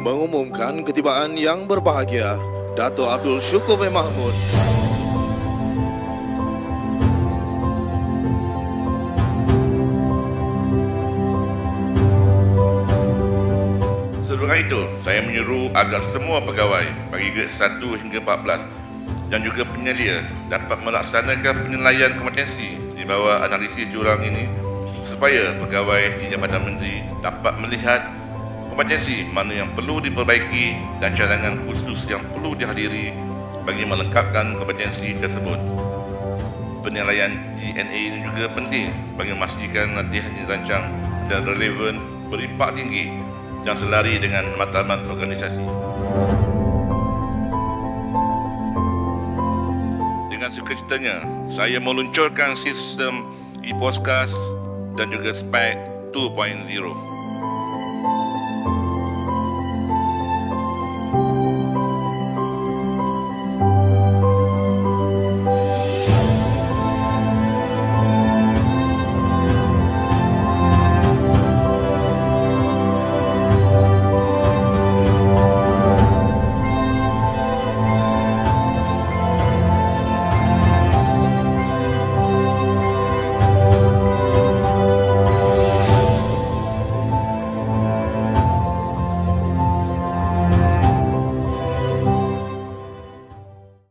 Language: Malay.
Mengumumkan ketibaan yang berbahagia, Dato' Abdul Syukur bin Mahmud. Sebelum itu, saya menyuruh agar semua pegawai bagi grade 1 hingga 14 dan juga penyelia dapat melaksanakan penilaian kompetensi di bawah analisis jurang ini supaya pegawai di Jabatan Menteri dapat melihat kompetensi mana yang perlu diperbaiki dan cadangan khusus yang perlu dihadiri bagi melengkapkan kompetensi tersebut. Penilaian GNA ini juga penting bagi memastikan latihan yang dirancang dan relevan, berimpak tinggi dan selari dengan matlamat organisasi. Dengan sukacitanya, saya meluncurkan sistem e-podcast dan juga SPEC 2.0.